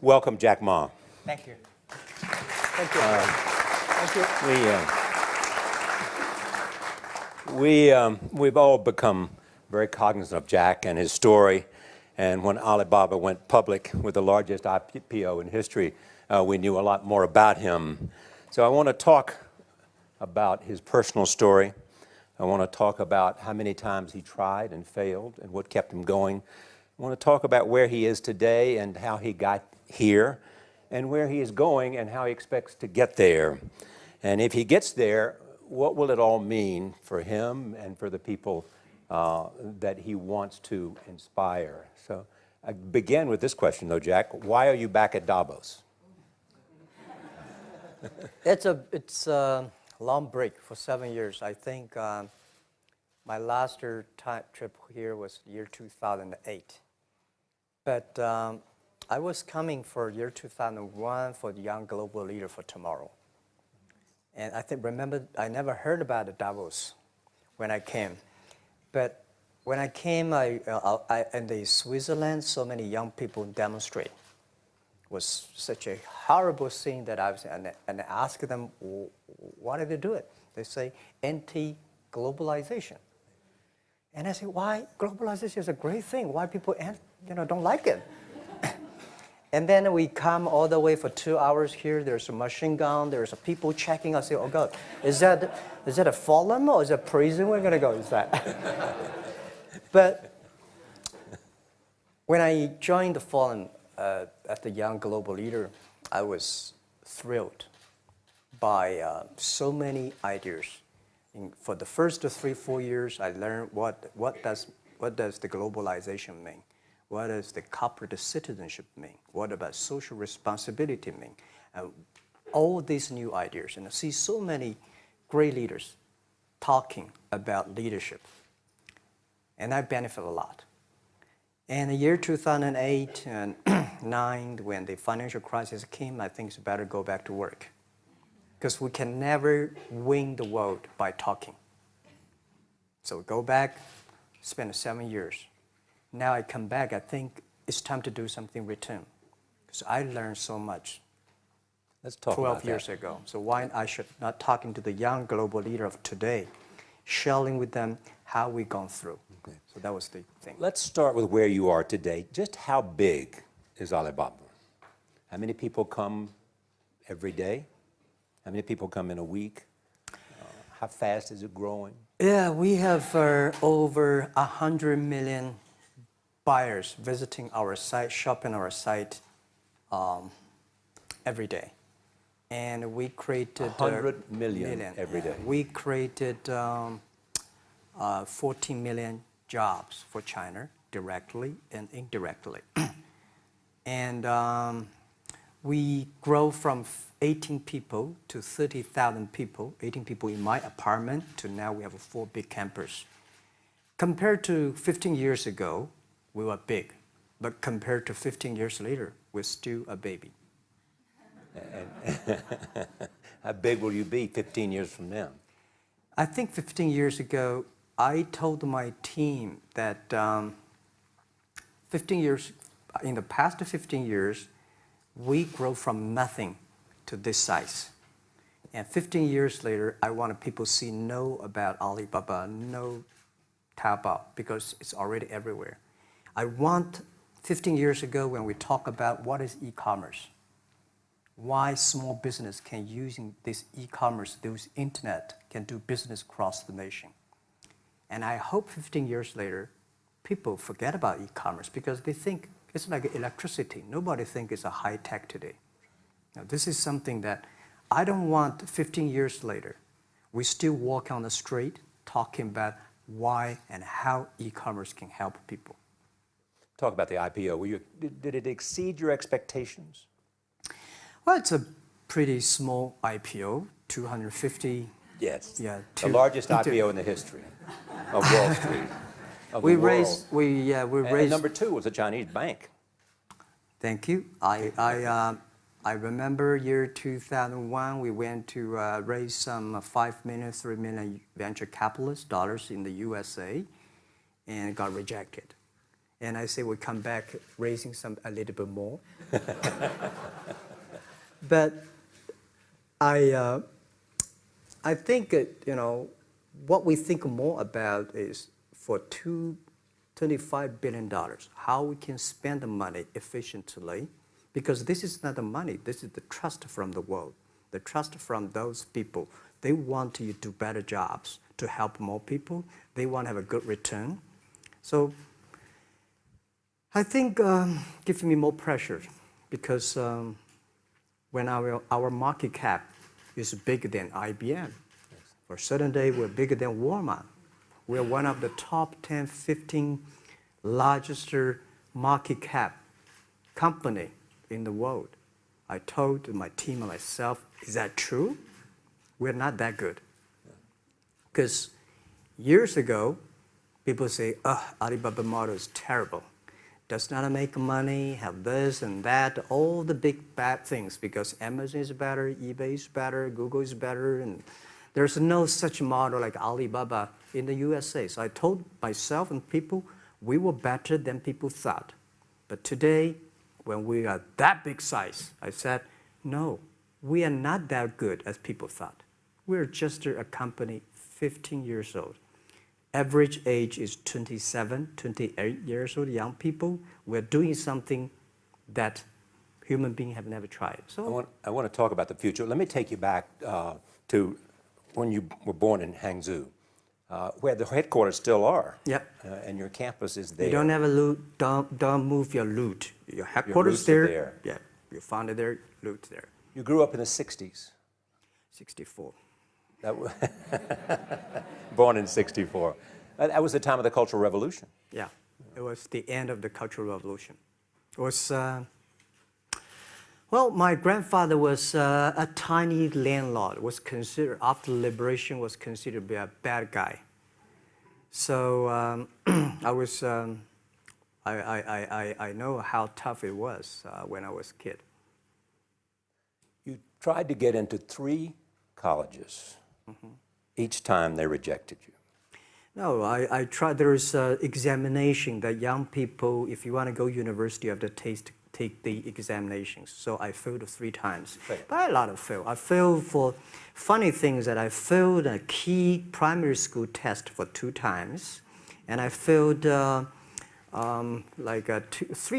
Welcome, Jack Ma. Thank you. Thank you. Thank you. We've all become very cognizant of Jack and his story. And when Alibaba went public with the largest IPO in history, we knew a lot more about him. So I want to talk about his personal story. I want to talk about how many times he tried and failed and what kept him going. I want to talk about where he is today and how he got here, and where he is going and how he expects to get there. And if he gets there, what will it all mean for him and for the people that he wants to inspire? So I begin with this question, though, Jack. Why are you back at Davos? It's a long break for 7 years. I think my last trip here was year 2008. But I was coming for year 2001 for the Young Global Leader for Tomorrow. And remember, I never heard about the Davos when I came. But when I came, in the Switzerland, so many young people demonstrate. It was such a horrible scene that I was, and I asked them, why did they do it? They say, anti-globalization. And I say, why? Globalization is a great thing. Why people don't like it? And then we come all the way for 2 hours here. There's a machine gun. There's people checking. I say, oh, God, is that a forum or is it a prison we're going to go? Is that? But when I joined the forum at the Young Global Leader, I was thrilled by so many ideas. For the first 3-4 years, I learned what does the globalization mean? What does the corporate citizenship mean? What about social responsibility mean? All these new ideas, and I see so many great leaders talking about leadership, and I benefit a lot. And the year 2008 and 2009, when the financial crisis came, I think it's better go back to work, because we can never win the world by talking. So go back, spend 7 years. Now I come back, I think it's time to do something return. Because I learned so much. Let's talk 12 years ago. So why I should not talking to the young global leader of today, sharing with them how we've gone through. Okay. So that was the thing. Let's start with where you are today. Just how big is Alibaba? How many people come every day? How many people come in a week? How fast is it growing? Yeah, we have over 100 million buyers visiting our site, shopping our site every day. And we created 100 million every day. We created 14 million jobs for China, directly and indirectly. And we grow from 18 people to 30,000 people, 18 people in my apartment, to now we have 4 big campus. Compared to 15 years ago, we were big, but compared to 15 years later, we're still a baby. How big will you be 15 years from now? I think 15 years ago, I told my team that in the past 15 years, we grow from nothing to this size. And 15 years later, I want people to know about Alibaba, know Taobao, because it's already everywhere. I want 15 years ago when we talk about what is e-commerce, why small business can using this e-commerce, this internet, can do business across the nation. And I hope 15 years later, people forget about e-commerce because they think it's like electricity. Nobody thinks it's a high tech today. Now, this is something that I don't want 15 years later, we still walk on the street talking about why and how e-commerce can help people. Talk about the IPO. Did it exceed your expectations? Well, it's a pretty small IPO, 250. Yes. Yeah. The largest IPO in the history of Wall Street. We raised. And number 2 was a Chinese bank. Thank you. I remember year 2001. We went to raise some 5 million, 3 million venture capitalist dollars in the USA, and got rejected. And I say we come back raising a little bit more. But I think, what we think more about is for $25 billion, how we can spend the money efficiently, because this is not the money, this is the trust from the world, the trust from those people. They want you to do better jobs to help more people. They want to have a good return. So I think gives me more pressure, because when our market cap is bigger than IBM, for a certain day we're bigger than Walmart. We're one of the top 10, 15 largest market cap company in the world. I told my team and myself, is that true? We're not that good. Because years ago, people say, Alibaba model is terrible. Does not make money, have this and that, all the big bad things, because Amazon is better, eBay is better, Google is better, and there's no such model like Alibaba in the USA. So I told myself and people, we were better than people thought. But today, when we are that big size, I said, no, we are not that good as people thought. We're just a company 15 years old. Average age is 27, 28 years old, young people. We're doing something that human beings have never tried. So I want to talk about the future. Let me take you back to when you were born in Hangzhou, where the headquarters still are. Yep. And your campus is there. You don't have a loot, don't move your loot. Your headquarters there. Yeah, you found it there, loot there. You grew up in the 60s. 64. Born in 64. That was the time of the Cultural Revolution. Yeah, it was the end of the Cultural Revolution. It was, well, my grandfather was a tiny landlord, was considered, after liberation, was considered to be a bad guy. So I was, I know how tough it was when I was a kid. You tried to get into 3 colleges. Each time they rejected you. No, I tried. There's an examination that young people, if you want to go to university, you have to take the examinations. So I failed 3 times. Right. But a lot of fail. I failed for funny things that I failed a key primary school test for 2 times. And I failed 3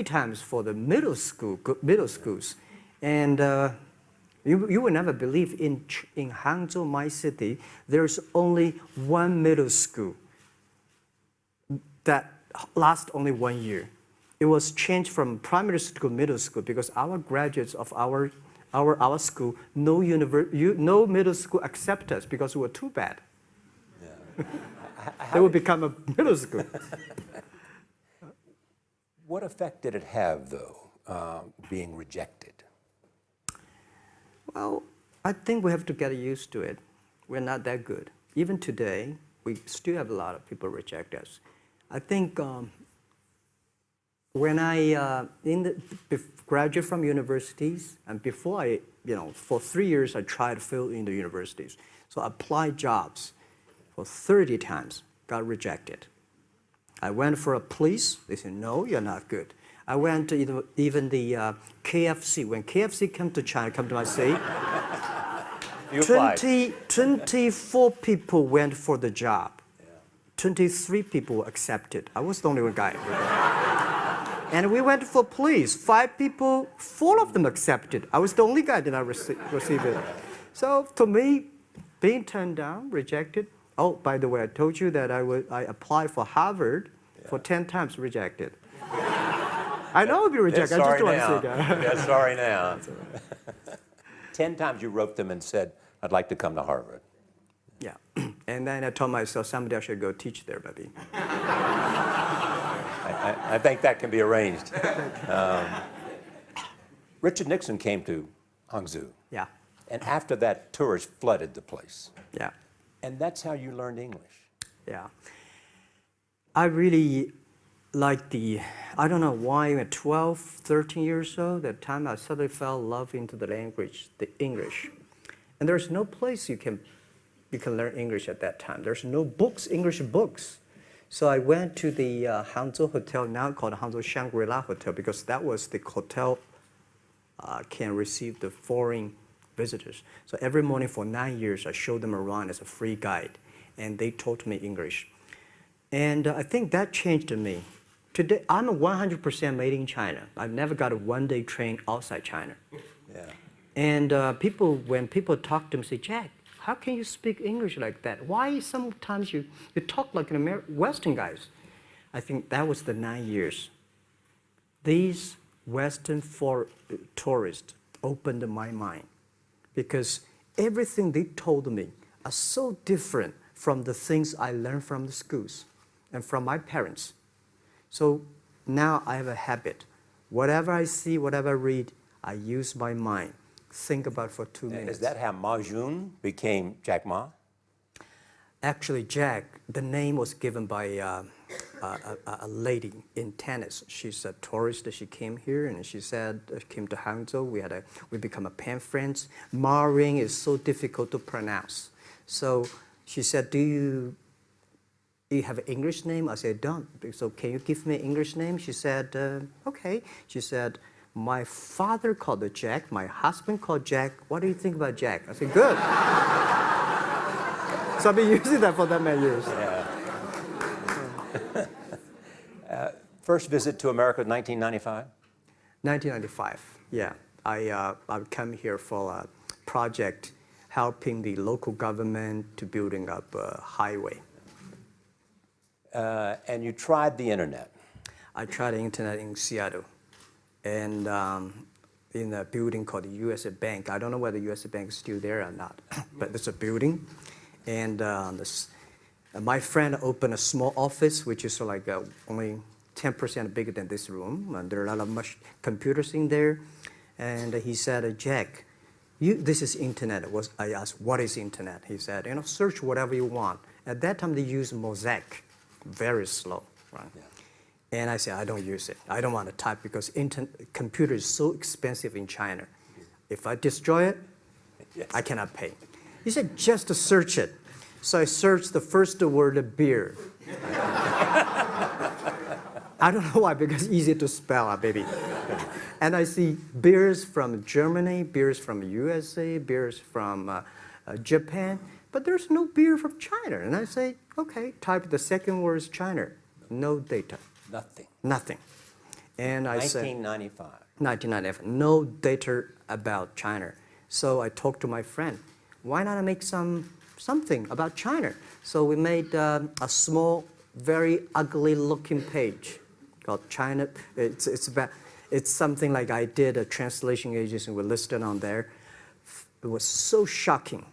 times for the middle schools. And you will never believe in Hangzhou, my city, there's only 1 middle school that lasts only 1 year. It was changed from primary school to middle school because our graduates of our school, no middle school accept us because we were too bad. Yeah. They would become a middle school. What effect did it have, though, being rejected? Well, I think we have to get used to it. We're not that good. Even today, we still have a lot of people reject us. I think when I graduated from universities, and before for 3 years, I tried to fill in the universities. So I applied jobs for 30 times, got rejected. I went for a police, they said, no, you're not good. I went to even the KFC. When KFC came to China, come to my city, 24 people went for the job. 23 people were accepted. I was the only one guy. And we went for police. 5 people, 4 of them accepted. I was the only guy that I received it. So to me, being turned down, rejected. Oh, by the way, I told you that I applied for Harvard for 10 times, rejected. I know I'll be rejected. I just don't want to say that. Yeah, sorry now. 10 times you wrote them and said, I'd like to come to Harvard. Yeah. And then I told myself, someday I should go teach there, baby. I think that can be arranged. Richard Nixon came to Hangzhou. Yeah. And after that, tourists flooded the place. Yeah. And that's how you learned English. Yeah. I really like I don't know why, at 12, 13 years old, that time I suddenly fell in love into the language, the English. And there's no place you can learn English at that time. There's no books, English books. So I went to the Hangzhou Hotel, now called Hangzhou Shangri-La Hotel, because that was the hotel can receive the foreign visitors. So every morning for 9 years, I showed them around as a free guide, and they taught me English. And I think that changed me. Today, I'm 100% made in China. I've never got a one-day train outside China. Yeah. And when people talk to me, say, Jack, how can you speak English like that? Why sometimes you talk like an Western guys? I think that was the 9 years. These Western tourists opened my mind because everything they told me are so different from the things I learned from the schools and from my parents. So now I have a habit. Whatever I see, whatever I read, I use my mind. Think about for 2 minutes. Is that how Ma Jun became Jack Ma? Actually, Jack, the name was given by a lady in tennis. She's a tourist. She came here and she said, came to Hangzhou. We become a pen friends. Ma Ring is so difficult to pronounce. So she said, do you have an English name? I said, don't. So can you give me an English name? She said, okay. She said, my father called it Jack. My husband called Jack. What do you think about Jack? I said, good. So I've been using that for that many years. Yeah. First visit to America, 1995? 1995, yeah. I came here for a project helping the local government to building up a highway. And you tried the internet? I tried the internet in Seattle. And in a building called the U.S. Bank. I don't know whether the U.S. Bank is still there or not, but it's a building. And my friend opened a small office, which is like only 10% bigger than this room. And there are a lot of computers in there. And he said, Jack, this is internet. I asked, what is internet? He said, search whatever you want. At that time, they used Mosaic, very slow, right? Yeah. And I said, I don't use it. I don't want to type because computer is so expensive in China. If I destroy it, yes, I cannot pay. He said, just to search it. So I searched the first word, beer. I don't know why, because it's easy to spell, baby. And I see beers from Germany, beers from USA, beers from Japan, but there's no beer from China. And I say, okay, type the second word is China. No data. Nothing. Nothing. And I said, 1995. 1995. No data about China. So I talked to my friend. Why not make something about China? So we made a small, very ugly-looking page called China. It's something like I did a translation agency. We listed on there. It was so shocking.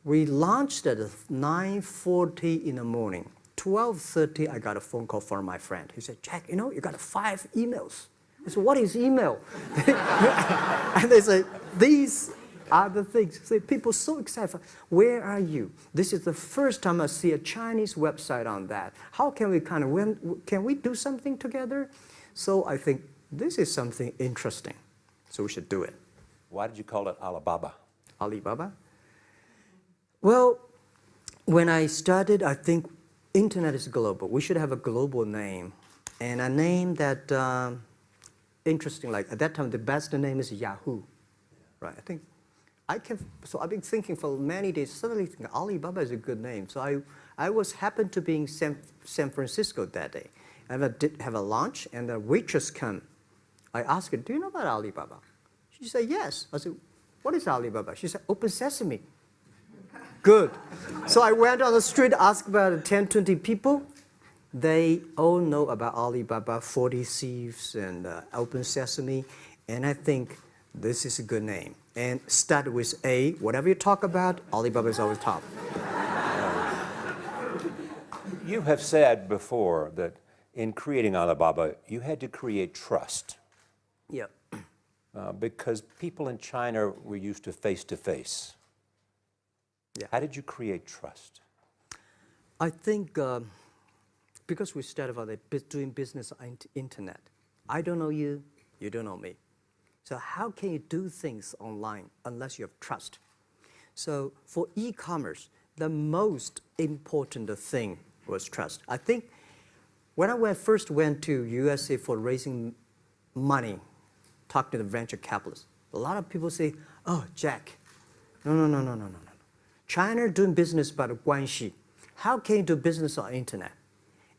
We launched at 9:40 in the morning. 12:30, I got a phone call from my friend. He said, Jack, you got 5 emails. I said, what is email? And they said, these are the things. So people so excited. Where are you? This is the first time I see a Chinese website on that. How can we can we do something together? So I think this is something interesting. So we should do it. Why did you call it Alibaba? Alibaba? Well, when I started, I think internet is global. We should have a global name. And a name that, interesting, like at that time, the best name is Yahoo. Right, so I've been thinking for many days, suddenly thinking Alibaba is a good name. So I happened to be in San Francisco that day. I did have a lunch, and the waitress came. I asked her, do you know about Alibaba? She said, yes. I said, what is Alibaba? She said, Open Sesame. Good. So I went on the street, asked about 10, 20 people. They all know about Alibaba, 40 Thieves, and Open Sesame. And I think this is a good name. And start with A. Whatever you talk about, Alibaba is always top. You have said before that in creating Alibaba, you had to create trust. Yep. Because people in China were used to face-to-face. Yeah. How did you create trust? I think because we started out doing business on the internet. I don't know you, you don't know me. So how can you do things online unless you have trust? So for e-commerce, the most important thing was trust. I think when I first went to USA for raising money, talk to the venture capitalists, a lot of people say, oh, Jack, no. China doing business by the guanxi. How can you do business on the internet?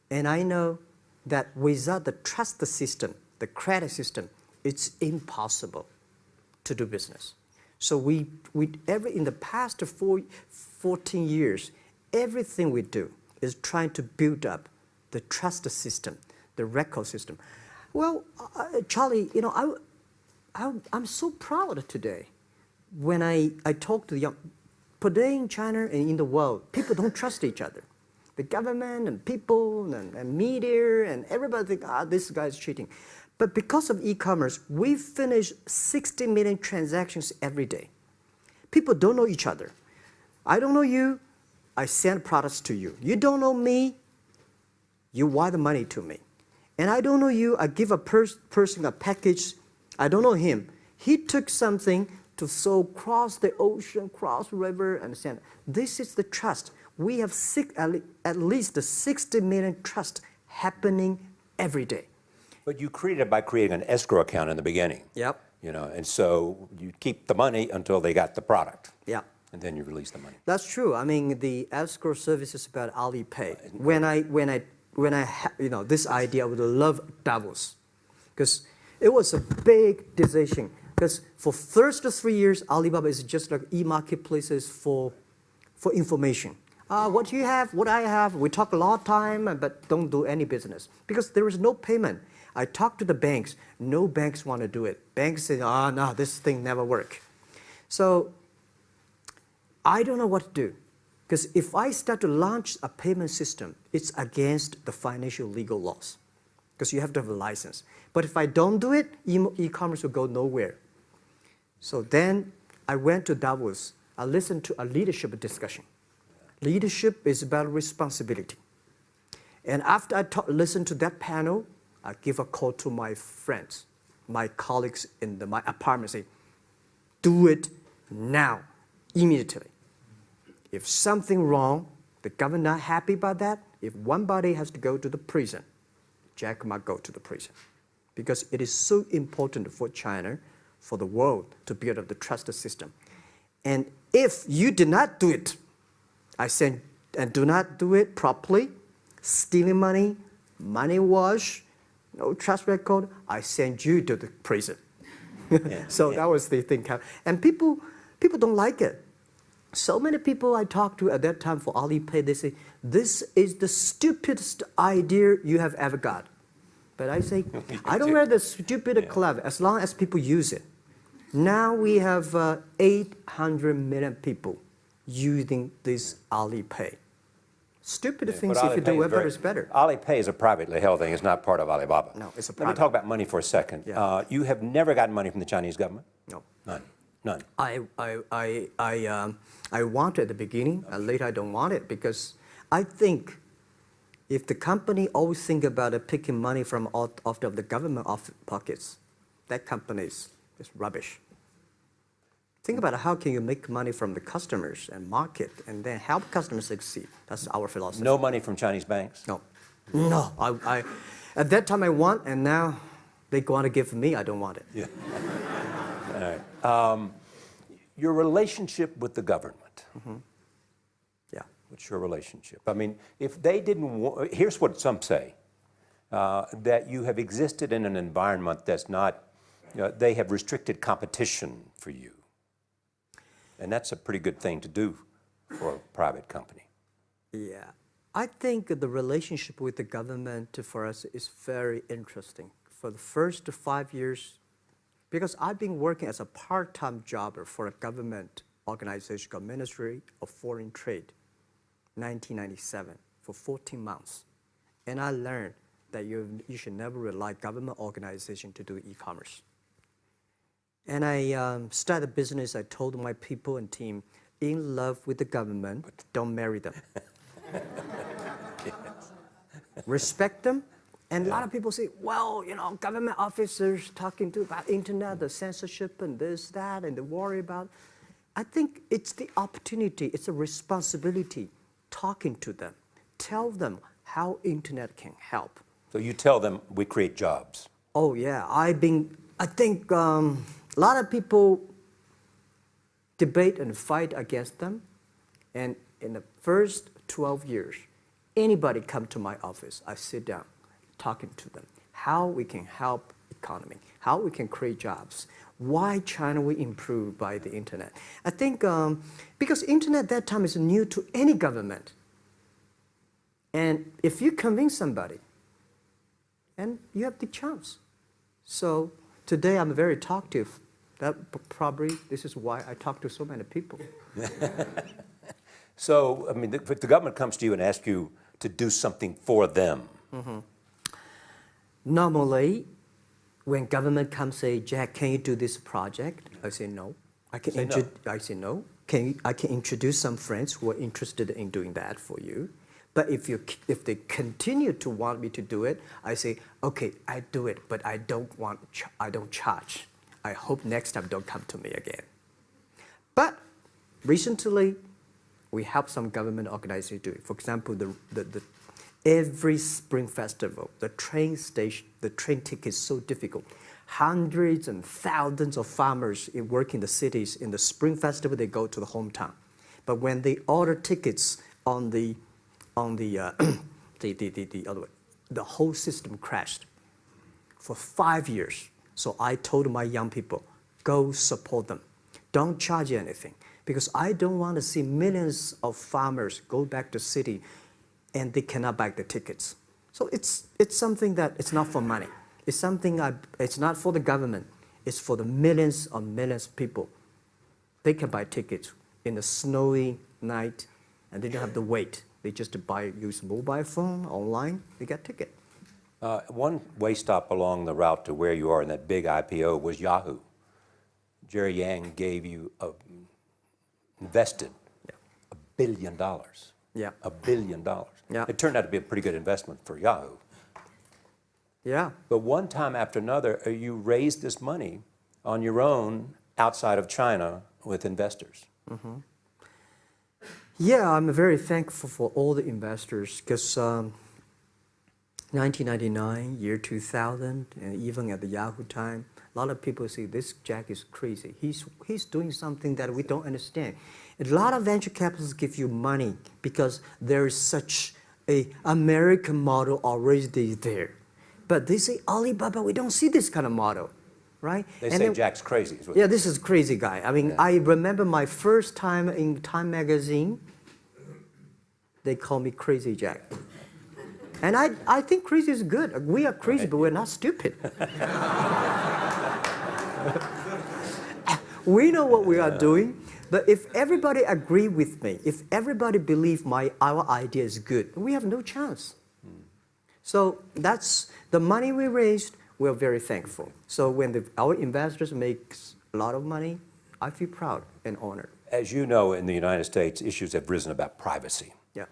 And I know that without the trust system, the credit system, it's impossible to do business. So in the past 14 years, everything we do is trying to build up the trust system, the record system. Well, Charlie, you know, I'm so proud today when I talk to the young. Today in China and in the world, people don't trust each other. The government and people and media and everybody think, this guy's cheating. But because of e-commerce, we finish 60 million transactions every day. People don't know each other. I don't know you, I send products to you. You don't know me, you wire the money to me. And I don't know you, I give a person a package, I don't know him. He took something to cross the ocean, cross river, and send. This is the trust. We have at least 60 million trust happening every day. But you created it by creating an escrow account in the beginning. Yep. You know, and so you keep the money until they got the product. Yeah. And then you release the money. That's true. I mean, the escrow service is about Alipay. When I you know, this idea, I would love Davos, because it was a big decision. Because for first 3 years, Alibaba is just like e-marketplaces for information. What you have, what I have, we talk a lot of time, but don't do any business. Because there is no payment. I talk to the banks, no banks want to do it. Banks say, no, this thing never work. So I don't know what to do. Because if I start to launch a payment system, it's against the financial legal laws. Because you have to have a license. But if I don't do it, e-commerce will go nowhere. So then I went to Davos. I listened to a leadership discussion. Leadership is about responsibility. And after I listened to that panel, I give a call to my friends, my colleagues in my apartment, say, do it now, immediately. If something wrong, the government not happy about that, if one body has to go to the prison, Jack might go to the prison. Because it is so important for China, for the world, to build up the trust system. And if you did not do it, I said, and do not do it properly, stealing money, money wash, no trust record, I send you to the prison. So that was the thing. And people don't like it. So many people I talked to at that time for Alipay, they say, this is the stupidest idea you have ever got. But I say, I don't wear the stupid clever as long as people use it. Now we have 800 million people using this Alipay. Stupid things, if you do it better, is better. Alipay is a privately held thing. It's not part of Alibaba. No, it's a Let private. me talk about money for a second. Yeah. You have never gotten money from the Chinese government? No. None. None. I want it at the beginning, and later I don't want it, because I think if the company always think about picking money from out of the government pockets, that company is rubbish. Think about how can you make money from the customers and market and then help customers succeed. That's our philosophy. No money from Chinese banks? No. No. At that time I want, and now they want to give me, I don't want it. Yeah. All right. Your relationship with the government. Mm-hmm. Yeah. What's your relationship? I mean, if they didn't here's what some say, that you have existed in an environment that's not, they have restricted competition for you. And that's a pretty good thing to do for a private company. Yeah. I think the relationship with the government for us is very interesting. For the first 5 years, because I've been working as a part-time jobber for a government organization called Ministry of Foreign Trade, 1997, for 14 months. And I learned that you should never rely on government organization to do e-commerce. And I started a business. I told my people and team, in love with the government, don't marry them. Yes. Respect them. And a lot of people say, well, government officers talking about internet, the censorship and this, that, and they worry about. I think it's the opportunity, it's a responsibility talking to them, tell them how internet can help. So you tell them we create jobs. Oh yeah, I think a lot of people debate and fight against them. And in the first 12 years, anybody come to my office, I sit down talking to them, how we can help economy, how we can create jobs, why China will improve by the internet. I think because internet at that time is new to any government. And if you convince somebody, and you have the chance. So today I'm very talkative. That probably, this is why I talk to so many people. So, I mean, if the government comes to you and asks you to do something for them. Normally, when government comes say, Jack, can you do this project? I say no. I say no. I can introduce some friends who are interested in doing that for you. But if they continue to want me to do it, I say, okay, I do it, but I don't charge. I hope next time don't come to me again. But recently, we help some government organizations do it. For example, every Spring Festival, the train ticket is so difficult. Hundreds and thousands of farmers work in the cities. In the Spring Festival, they go to the hometown. But when they order tickets on the whole system crashed for 5 years. So I told my young people, go support them. Don't charge anything. Because I don't want to see millions of farmers go back to city and they cannot buy the tickets. So it's something that it's not for money. It's something it's not for the government. It's for the millions of people. They can buy tickets in a snowy night and they don't have to wait. They just use mobile phone, online, they get ticket. One way stop along the route to where you are in that big IPO was Yahoo. Jerry Yang gave you invested $1 billion. Yeah. $1 billion. Yeah. It turned out to be a pretty good investment for Yahoo. Yeah. But one time after another, you raised this money on your own outside of China with investors. Yeah, I'm very thankful for all the investors because 1999, year 2000, and even at the Yahoo time, a lot of people say this Jack is crazy. He's doing something that we don't understand. A lot of venture capitalists give you money because there is such a American model already there. But they say, Alibaba, we don't see this kind of model, right? They say Jack's crazy. Yeah, this is crazy guy. I mean, I remember my first time in Time magazine, they call me Crazy Jack. And I think crazy is good. We are crazy, but we're not stupid. We know what we are doing, but if everybody agree with me, if everybody believe our idea is good, we have no chance. So that's the money we raised. We're very thankful. So when our investors make a lot of money, I feel proud and honored. As you know, in the United States, issues have risen about privacy. Yeah.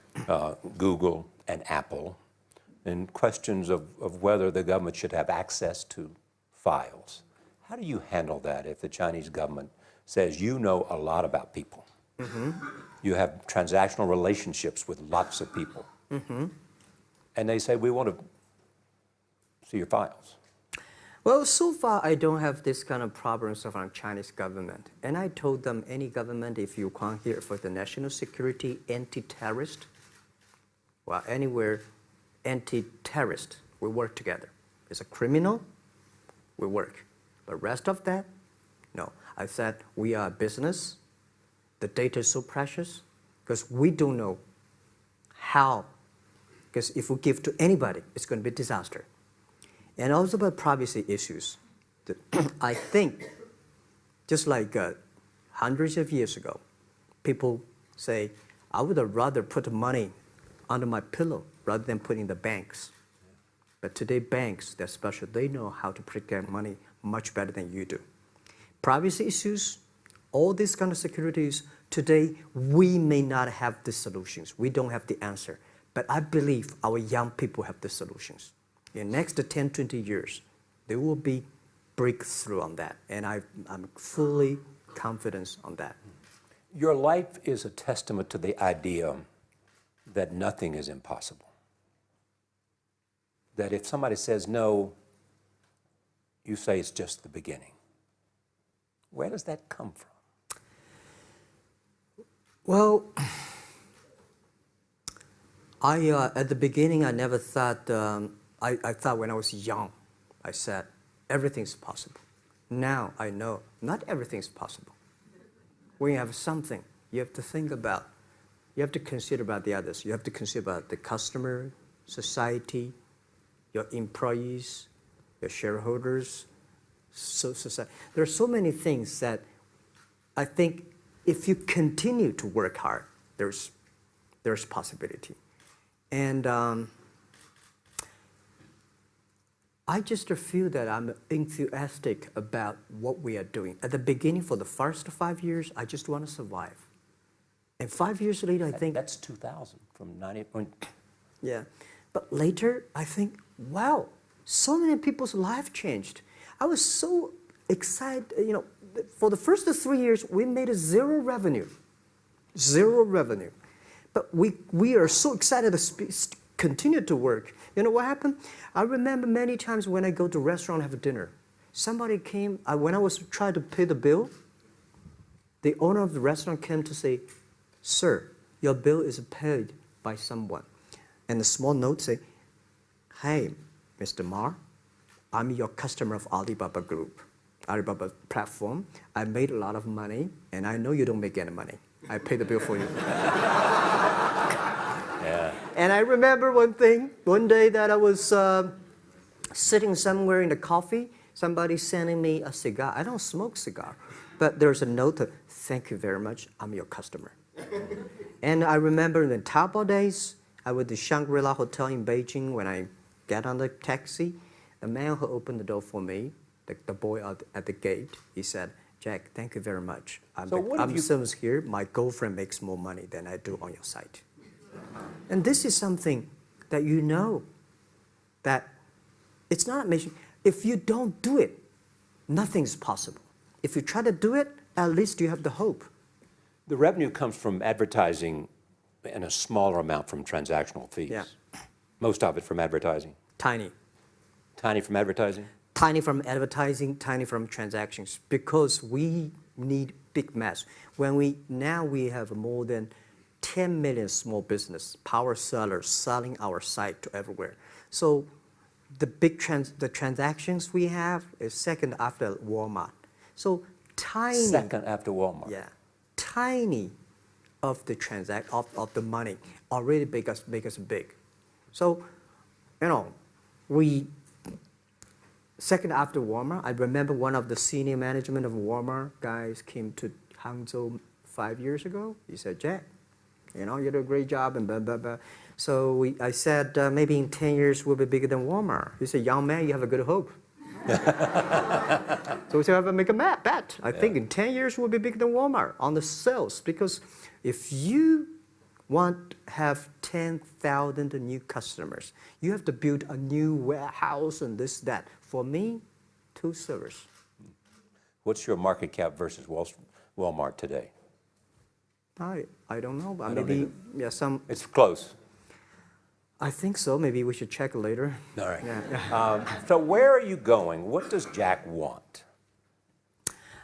Google and Apple, and questions of whether the government should have access to files. How do you handle that if the Chinese government says you know a lot about people? You have transactional relationships with lots of people. And they say, we want to see your files. Well, so far, I don't have this kind of problems from Chinese government. And I told them, any government, if you come here for the national security, anti-terrorist, well, anywhere, anti-terrorist, we work together. It's a criminal, we work. But rest of that, no. I said, we are a business. The data is so precious because we don't know how. Because if we give to anybody, it's going to be a disaster. And also about privacy issues. I think, just like hundreds of years ago, people say, I would rather put money under my pillow rather than put in the banks. But today, banks, they're special. They know how to protect money much better than you do. Privacy issues, all these kind of securities, today, we may not have the solutions. We don't have the answer. But I believe our young people have the solutions. In the next 10, 20 years, there will be breakthrough on that. And I'm fully confident on that. Your life is a testament to the idea that nothing is impossible. That if somebody says no, you say it's just the beginning. Where does that come from? Well, at the beginning, I never thought, I thought when I was young, I said, everything's possible. Now I know not everything's possible. When you have something, you have to think about, you have to consider about the others. You have to consider about the customer, society, your employees, your shareholders, society. There are so many things that I think if you continue to work hard, there's possibility. And I just feel that I'm enthusiastic about what we are doing. At the beginning, for the first 5 years, I just want to survive. And 5 years later, I think... That's 2000, from 90... Yeah. But later, I think, wow, so many people's life changed. I was so excited, you know, for the first 3 years, we made zero revenue. Zero revenue. But we are so excited to continue to work. You know what happened? I remember many times when I go to a restaurant and have dinner, somebody came, when I was trying to pay the bill, the owner of the restaurant came to say, "Sir, your bill is paid by someone." And a small note say, "Hey, Mr. Ma, I'm your customer of Alibaba Group, Alibaba platform. I made a lot of money, and I know you don't make any money. I pay the bill for you." Yeah. And I remember one day that I was sitting somewhere in the coffee, somebody sending me a cigar. I don't smoke cigar, but there's a note, "Thank you very much, I'm your customer." And I remember in the Taobao days, I was at the Shangri-La Hotel in Beijing. When I get on the taxi, the man who opened the door for me, the boy at the gate, he said, "Jack, thank you very much. I'm service here. My girlfriend makes more money than I do on your site." And this is something that you know that it's not amazing. If you don't do it, nothing's possible. If you try to do it, at least you have the hope. The revenue comes from advertising and a smaller amount from transactional fees. Yeah. Most of it from advertising. Tiny. Tiny from advertising? Tiny from advertising, tiny from transactions, because we need big mass. Now we have more than 10 million small business power sellers selling our site to everywhere. So the transactions we have is second after Walmart. So tiny. Second after Walmart. Yeah, tiny of the of the money already make us big. So, you know, second after Walmart. I remember one of the senior management of Walmart guys came to Hangzhou 5 years ago. He said, "Jack, you know, you do a great job," and blah, blah, blah. So I said, maybe in 10 years we'll be bigger than Walmart. He said, "Young man, you have a good hope." So we said, "Have to make a bet. I think in 10 years we'll be bigger than Walmart on the sales." Because if you want to have 10,000 new customers, you have to build a new warehouse and this, that. For me, 2 servers. What's your market cap versus Walmart today? I don't know, but I don't maybe either. some. It's close. I think so. Maybe we should check later. All right. Yeah. So where are you going? What does Jack want?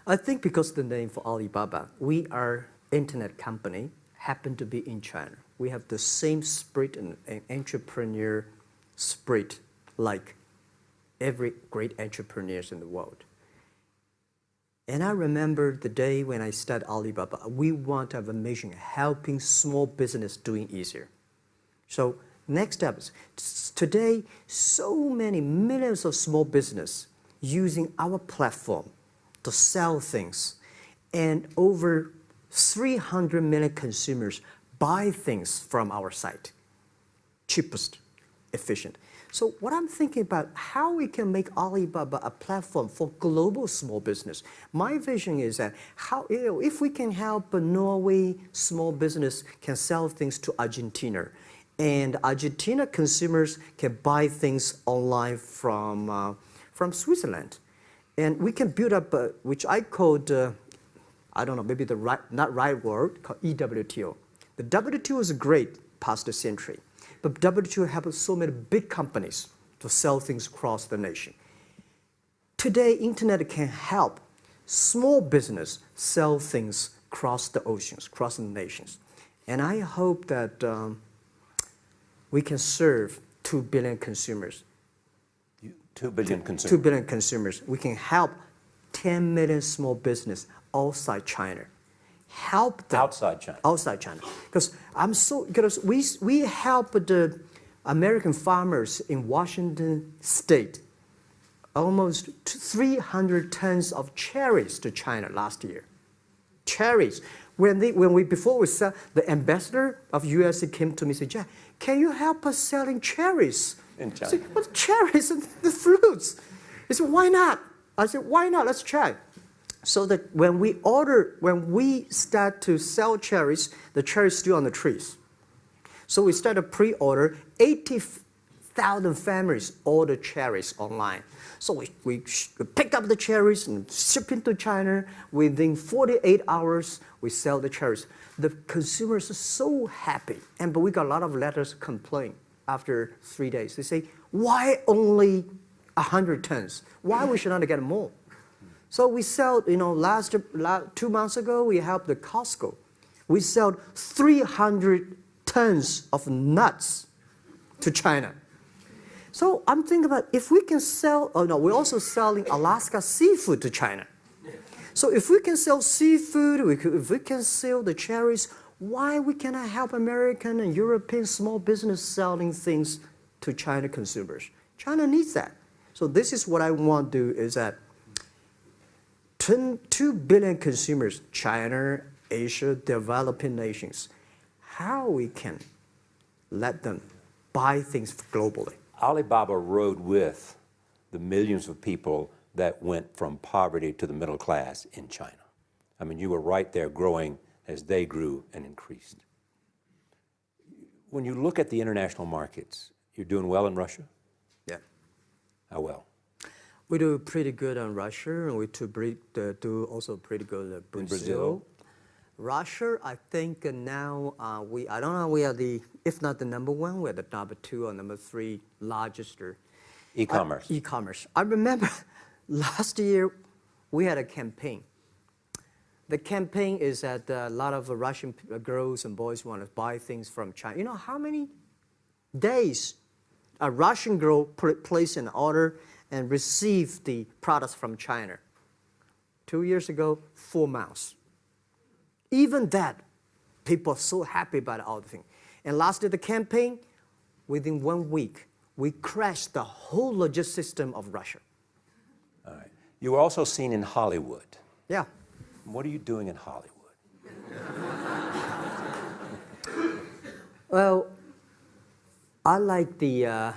I think because of the name for Alibaba, we are internet company, happen to be in China. We have the same spirit and entrepreneur spirit like every great entrepreneurs in the world. And I remember the day when I started Alibaba, we want to have a mission helping small business doing easier. So next step is, today, so many millions of small business using our platform to sell things, and over 300 million consumers buy things from our site. Cheapest, efficient. So what I'm thinking about, how we can make Alibaba a platform for global small business. My vision is that if we can help a Norway small business can sell things to Argentina, and Argentina consumers can buy things online from Switzerland. And we can build up, which I called, I don't know, maybe not right word, called EWTO. The WTO is great, past century. But WTO helped so many big companies to sell things across the nation. Today, internet can help small business sell things across the oceans, across the nations. And I hope that we can serve 2 billion consumers. 2 billion consumers. 2 billion consumers. We can help 10 million small business outside China. Help them. Outside China. Outside China. Because we help the American farmers in Washington State almost 300 tons of cherries to China last year. Cherries. Before we sell, the ambassador of USA came to me and said, Jack, can you help us selling cherries? In China. I said, what cherries and the fruits? He said, why not? I said, why not? Let's try. So that when we start to sell cherries, the cherries still on the trees. So we start a pre-order, 80,000 families order cherries online. So we pick up the cherries and ship into China. Within 48 hours, we sell the cherries. The consumers are so happy. But we got a lot of letters complaint after 3 days. They say, why only 100 tons? Why we should not get more? So we sell, 2 months ago, we helped the Costco. We sold 300 tons of nuts to China. So I'm thinking about if we can sell, we're also selling Alaska seafood to China. So if we can sell seafood, if we can sell the cherries, why we cannot help American and European small business selling things to China consumers? China needs that. So this is what I want to do is that 2 billion consumers, China, Asia, developing nations, how we can let them buy things globally. Alibaba rode with the millions of people that went from poverty to the middle class in China. I mean, you were right there growing as they grew and increased. When you look at the international markets, you're doing well in Russia? Yeah. How well? We do pretty good on Russia, and we do also pretty good at Brazil. In Brazil? Russia, I think now I don't know, we are if not the number 1, we're the number 2 or number 3 largest. E-commerce. E-commerce. I remember last year we had a campaign. The campaign is that a lot of Russian girls and boys want to buy things from China. You know how many days a Russian girl placed an order and received the products from China? 2 years ago, 4 months. Even that, people are so happy about all the thing. And last year, the campaign, within 1 week, we crashed the whole logistics system of Russia. All right. You were also seen in Hollywood. Yeah. What are you doing in Hollywood? Well, I like the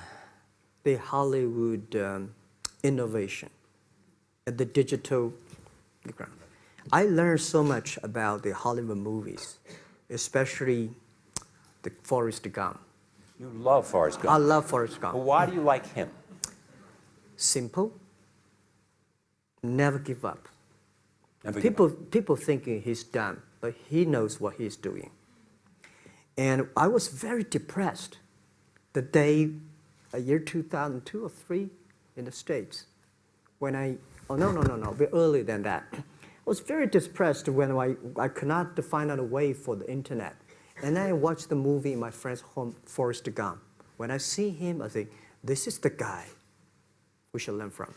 Hollywood innovation at the digital background. I learned so much about the Hollywood movies, especially the Forrest Gump. You love Forrest Gump. I love Forrest Gump. Well, why do you like him? Simple. Never give up. Never give up. People thinking he's done, but he knows what he's doing. And I was very depressed the day, year 2002 or 3 in the States, when a bit earlier than that. I was very depressed when I could not find out a way for the internet. And then I watched the movie in my friend's home, Forrest Gump. When I see him, I think, this is the guy we should learn from.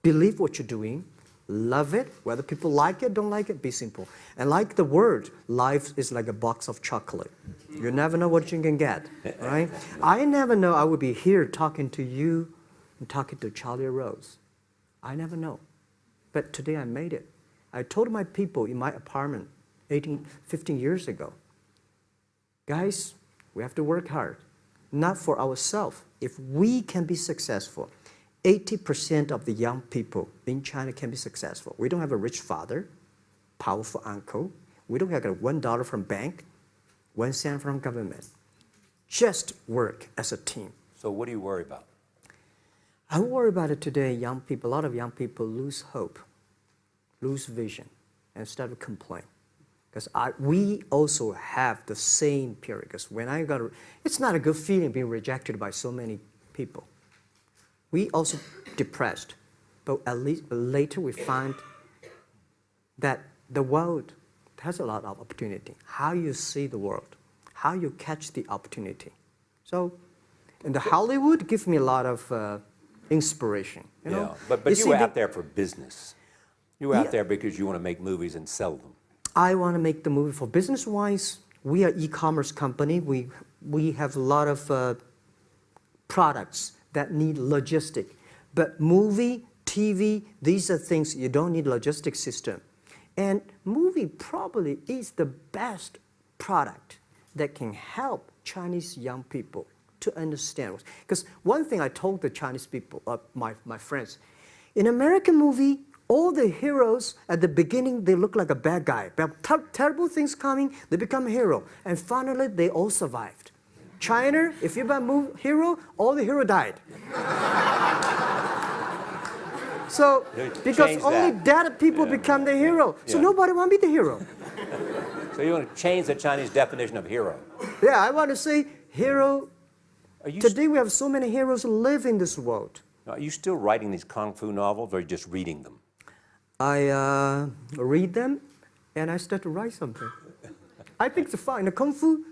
Believe what you're doing, love it, whether people like it, don't like it, be simple. And like the word, life is like a box of chocolate. You never know what you can get, right? I never know I would be here talking to you and talking to Charlie Rose. I never know. But today I made it. I told my people in my apartment 15 years ago, guys, we have to work hard, not for ourselves. If we can be successful, 80% of the young people in China can be successful. We don't have a rich father, powerful uncle. We don't have $1 from bank, 1 cent from government. Just work as a team. So what do you worry about? I worry about it today. Young people, a lot of young people lose hope, lose vision, and start to complain. Because we also have the same period. Because when I got, it's not a good feeling being rejected by so many people. We also depressed, but at least later we find that the world has a lot of opportunity. How you see the world, how you catch the opportunity. So, and the Hollywood gives me a lot of inspiration. You know? But you were out there for business. You were out there because you want to make movies and sell them. I want to make the movie for business-wise. We are e-commerce company. We have a lot of products that need logistic. But movie, TV, these are things you don't need logistic system. And movie probably is the best product that can help Chinese young people to understand. Because one thing I told the Chinese people, my friends, in American movie, all the heroes at the beginning, they look like a bad guy. Terrible things coming, they become a hero. And finally, they all survived. China, if you're a hero, all the hero died. So, because only dead people become the hero. So nobody want to be the hero. So you want to change the Chinese definition of hero? Yeah, I want to say hero. Today we have so many heroes who live in this world. Are you still writing these kung fu novels, or are you just reading them? I read them, and I start to write something. I think it's fun. The kung fu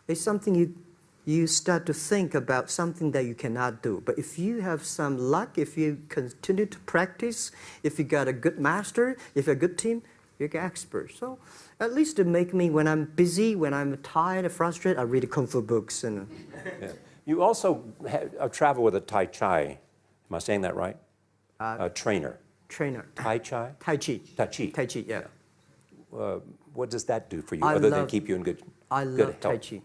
is something you start to think about something that you cannot do. But if you have some luck, if you continue to practice, if you got a good master, if you're a good team, you're an expert. So at least to make me, when I'm busy, when I'm tired or frustrated, I read kung fu books. And You also travel with a Tai Chi. Am I saying that right? A trainer. Tai Chi? Tai Chi. Tai Chi. Tai Chi, yeah. What does that do for you, other than keep you in good health? I love Tai Chi.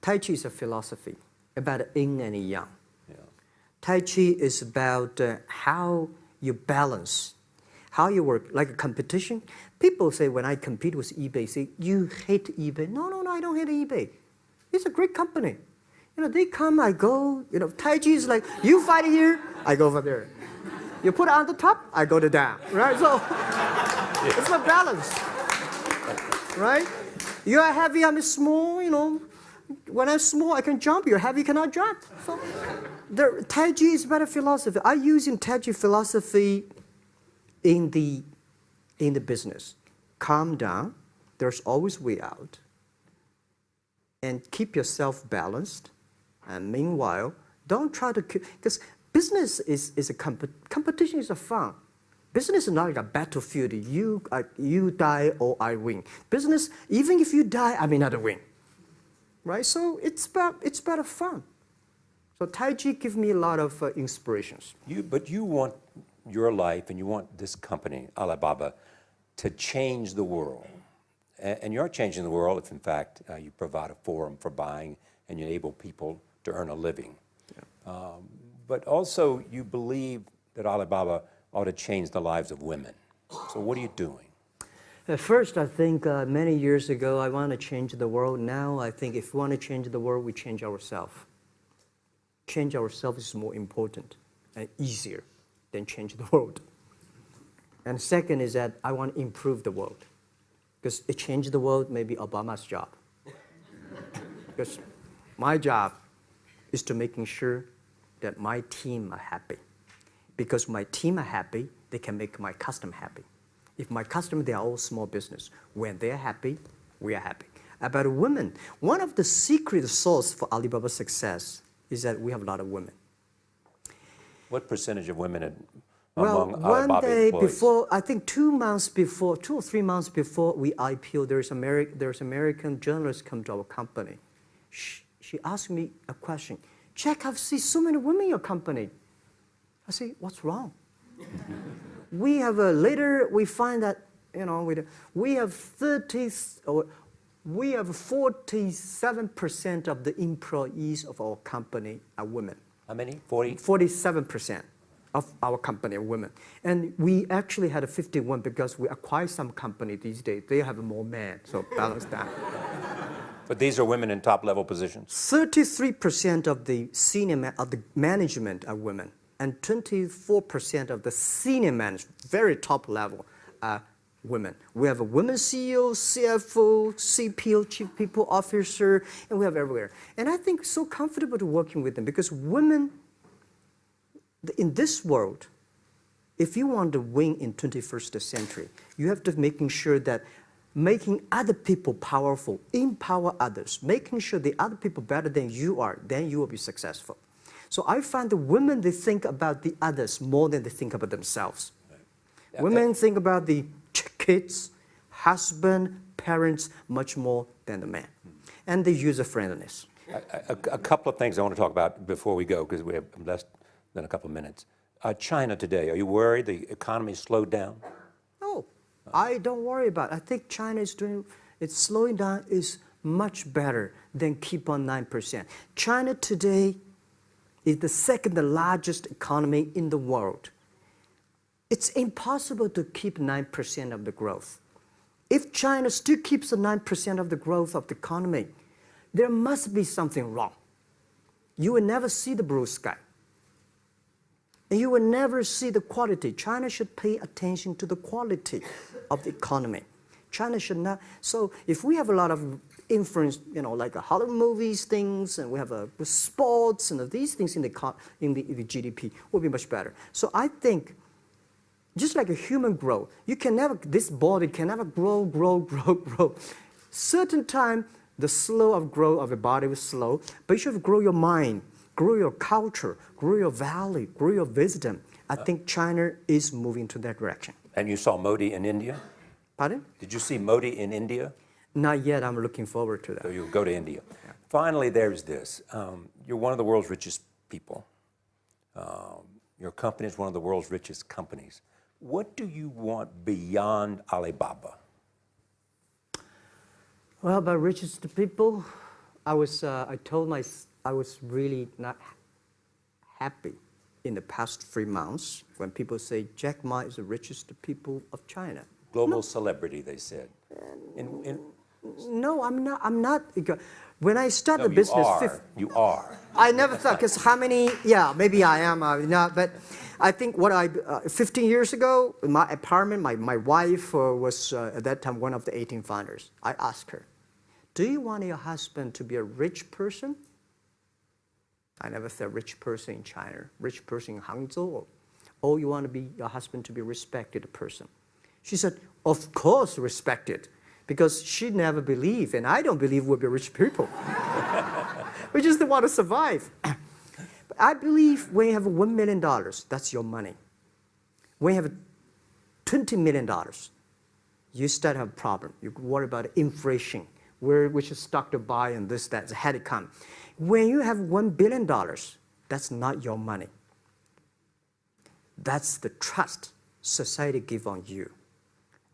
Tai Chi is a philosophy about yin and yang. Yeah. Tai Chi is about how you balance, how you work, like a competition. People say when I compete with eBay, say, you hate eBay. No, I don't hate eBay. It's a great company. You know, they come, I go. You know, Tai Chi is like, you fight here, I go over there. You put it on the top, I go to down, right? So it's a balance, right? You are heavy, I'm small, you know. When I'm small, I can jump. You're heavy, you cannot jump. So the Tai Chi is better philosophy. I use in Tai Chi philosophy in the business. Calm down. There's always way out. And keep yourself balanced. And meanwhile, don't try to, because business is a competition is a fun. Business is not like a battlefield. You die or I win. Business, even if you die, I may not win. Right? So it's about fun. So Tai Chi gives me a lot of inspirations. But you want your life and you want this company, Alibaba, to change the world. And you're changing the world if, in fact, you provide a forum for buying and you enable people to earn a living. Yeah. But also, you believe that Alibaba ought to change the lives of women. So what are you doing? At first, I think many years ago, I want to change the world. Now, I think if we want to change the world, we change ourselves. Change ourselves is more important and easier than change the world. And second is that I want to improve the world. Because to change the world may be Obama's job. Because my job is to making sure that my team are happy. Because my team are happy, they can make my customer happy. If my customer, they are all small business. When they're happy, we are happy. About women, one of the secret sauce for Alibaba's success is that we have a lot of women. What percentage of women among Alibaba employees? One day before, I think 2 or 3 months before we IPO, there's American journalist come to our company. She asked me a question. Jack, I've seen so many women in your company. I say, what's wrong? We have we find that, you know, we have 47% of the employees of our company are women. How many? 40? 47% of our company are women. And we actually had a 51 because we acquired some company these days. They have more men, so balance that. But these are women in top-level positions? 33% of the management are women. And 24% of the senior management, very top level, are women. We have a women CEO, CFO, CPO, Chief People Officer, and we have everywhere. And I think so comfortable to working with them because women, in this world, if you want to win in 21st century, you have to making sure that making other people powerful, empower others, making sure the other people better than you are, then you will be successful. So I find the women, they think about the others more than they think about themselves. Right. Yeah, women think about the kids, husband, parents, much more than the man. And the user-friendliness. A couple of things I want to talk about before we go, because we have less than a couple of minutes. China today, are you worried the economy slowed down? No, I don't worry about it. I think China is doing, it's slowing down is much better than keep on 9%. China today is the second largest economy in the world. It's impossible to keep 9% of the growth. If China still keeps the 9% of the growth of the economy, there must be something wrong. You will never see the blue sky. And you will never see the quality. China should pay attention to the quality of the economy. China should not. So if we have a lot of influence, you know, like Hollywood movies, things, and we have sports and these things in the GDP, will be much better. So I think, just like a human growth, you can never, this body can never grow. Certain time, the slow of growth of the body was slow, but you should grow your mind, grow your culture, grow your value, grow your wisdom. I think China is moving to that direction. And you saw Modi in India? Pardon? Did you see Modi in India? Not yet. I'm looking forward to that. So you'll go to India. Yeah. Finally, there's this. You're one of the world's richest people. Your company is one of the world's richest companies. What do you want beyond Alibaba? Well, by richest people, I was really not happy in the past 3 months when people say Jack Ma is the richest people of China. Global celebrity, they said. No, I'm not. When I started the business, you are. I never thought, because how many? Yeah, maybe I am. Not, but I think 15 years ago, in my apartment, my wife was at that time one of the 18 founders. I asked her, "Do you want your husband to be a rich person?" I never said rich person in China, rich person in Hangzhou, or you want to be your husband to be a respected person. She said, "Of course, respected." Because she never believed, and I don't believe we'll be rich people. We just want to survive. But I believe when you have $1 million, that's your money. When you have $20 million, you start to have a problem. You worry about inflation, which stock to buy and this, that, had to come. When you have $1 billion, that's not your money. That's the trust society gives on you.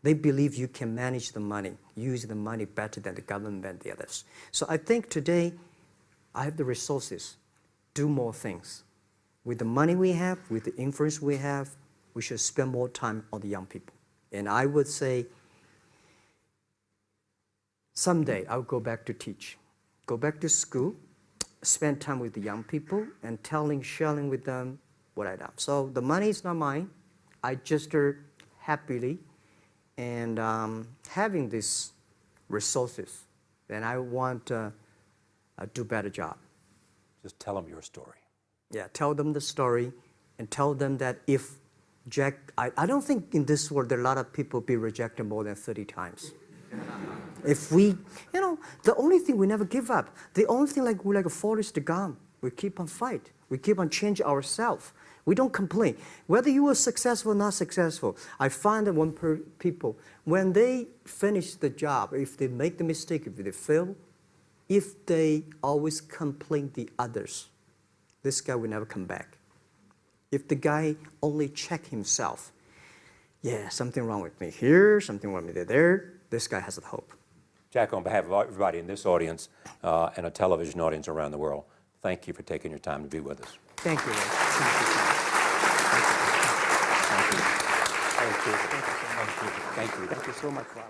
They believe you can manage the money, use the money better than the government and the others. So I think today, I have the resources, do more things. With the money we have, with the influence we have, we should spend more time on the young people. And I would say, someday I'll go back to teach. Go back to school, spend time with the young people, and sharing with them what I do. So the money is not mine. I just happily and having these resources, then I want to do a better job. Just tell them your story. Yeah, tell them the story and tell them that if Jack, I don't think in this world there are a lot of people be rejected more than 30 times. If we, the only thing we never give up, the only thing we're like a Forrest Gump, we keep on fight, we keep on changing ourselves. We don't complain. Whether you were successful or not successful, I find that people, when they finish the job, if they make the mistake, if they fail, if they always complain the others, this guy will never come back. If the guy only check himself, yeah, something wrong with me here, something wrong with me there, this guy has a hope. Jack, on behalf of everybody in this audience and a television audience around the world, thank you for taking your time to be with us. Thank you. Thank you. Thank you so much, Rob.